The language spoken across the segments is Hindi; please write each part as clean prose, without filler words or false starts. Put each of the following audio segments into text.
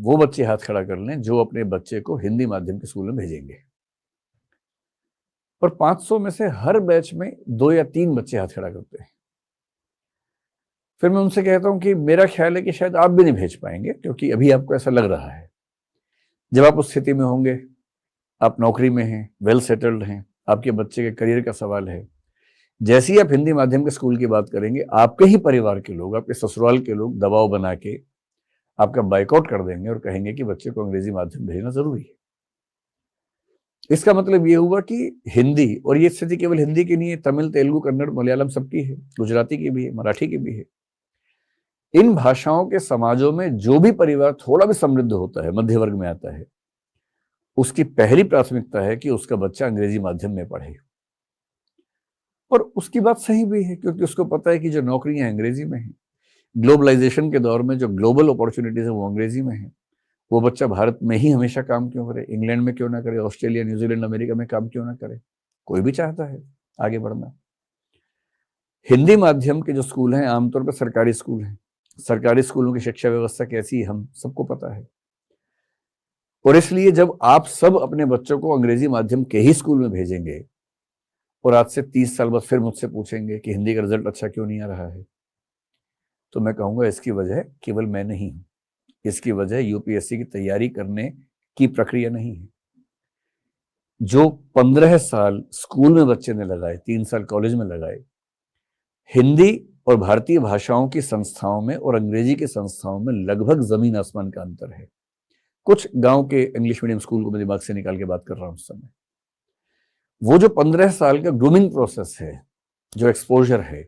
वो बच्चे हाथ खड़ा कर लें जो अपने बच्चे को हिंदी माध्यम के स्कूल में भेजेंगे। और 500 में से हर बैच में 2 या 3 बच्चे हाथ खड़ा करते हैं। फिर मैं उनसे कहता हूं कि मेरा ख्याल है कि शायद आप भी नहीं भेज पाएंगे, क्योंकि अभी आपको ऐसा लग रहा है। जब आप उस स्थिति में होंगे, आप नौकरी में हैं, वेल सेटल्ड हैं, आपके बच्चे के करियर का सवाल है, जैसे ही आप हिंदी माध्यम के स्कूल की बात करेंगे, आपके ही परिवार के लोग, आपके ससुराल के लोग दबाव बना के आपका बाइकआउट कर देंगे और कहेंगे कि बच्चे को अंग्रेजी माध्यम भेजना जरूरी है। इसका मतलब ये हुआ कि हिंदी, और ये स्थिति केवल हिंदी की नहीं है, तमिल, तेलुगु, कन्नड़, मलयालम सबकी है, गुजराती की भी है, मराठी की भी है। इन भाषाओं के समाजों में जो भी परिवार थोड़ा भी समृद्ध होता है, मध्य वर्ग में आता है, उसकी पहली प्राथमिकता है कि उसका बच्चा अंग्रेजी माध्यम में पढ़े। और उसकी बात सही भी है, क्योंकि उसको पता है कि जो नौकरियां अंग्रेजी में हैं, ग्लोबलाइजेशन के दौर में जो ग्लोबल अपॉर्चुनिटीज है वो अंग्रेजी में है। वो बच्चा भारत में ही हमेशा काम क्यों करे, इंग्लैंड में क्यों ना करे, ऑस्ट्रेलिया, न्यूजीलैंड, अमेरिका में काम क्यों ना करे। कोई भी चाहता है आगे बढ़ना। हिंदी माध्यम के जो स्कूल हैं आमतौर पर सरकारी स्कूल हैं। सरकारी स्कूलों की शिक्षा व्यवस्था कैसी है हम सबको पता है। और इसलिए जब आप सब अपने बच्चों को अंग्रेजी माध्यम के ही स्कूल में भेजेंगे और आज से 30 साल बाद फिर मुझसे पूछेंगे कि हिंदी का रिजल्ट अच्छा क्यों नहीं आ रहा है, तो मैं कहूंगा इसकी वजह केवल मैं नहीं हूं। इसकी वजह यूपीएससी की तैयारी करने की प्रक्रिया नहीं है। जो 15 साल स्कूल में बच्चे ने लगाए, 3 साल कॉलेज में लगाए, हिंदी और भारतीय भाषाओं की संस्थाओं में और अंग्रेजी की संस्थाओं में लगभग जमीन आसमान का अंतर है। कुछ गांव के इंग्लिश मीडियम स्कूल को मैं दिमाग से निकाल के बात कर रहा हूं उस समय। वो जो 15 साल का ग्रूमिंग प्रोसेस है, जो एक्सपोजर है,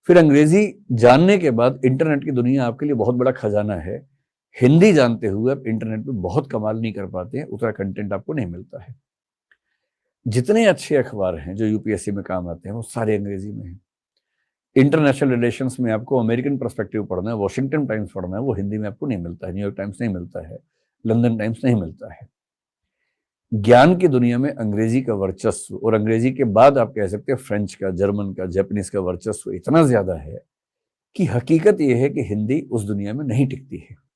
फिर अंग्रेजी जानने के बाद इंटरनेट की दुनिया आपके लिए बहुत बड़ा खजाना है। हिंदी जानते हुए आप इंटरनेट पे बहुत कमाल नहीं कर पाते हैं, उतना कंटेंट आपको नहीं मिलता है। जितने अच्छे अखबार हैं जो यूपीएससी में काम आते हैं वो सारे अंग्रेजी में हैं। इंटरनेशनल रिलेशंस में आपको अमेरिकन पर्सपेक्टिव पढ़ना है, वॉशिंगटन टाइम्स पढ़ना है, वो हिंदी में आपको नहीं मिलता है, न्यूयॉर्क टाइम्स नहीं मिलता है, लंदन टाइम्स नहीं मिलता है। ज्ञान की दुनिया में अंग्रेजी का वर्चस्व, और अंग्रेजी के बाद आप कह सकते हैं फ्रेंच का, जर्मन का, जापानीज का वर्चस्व इतना ज्यादा है कि हकीकत यह है कि हिंदी उस दुनिया में नहीं टिकती है।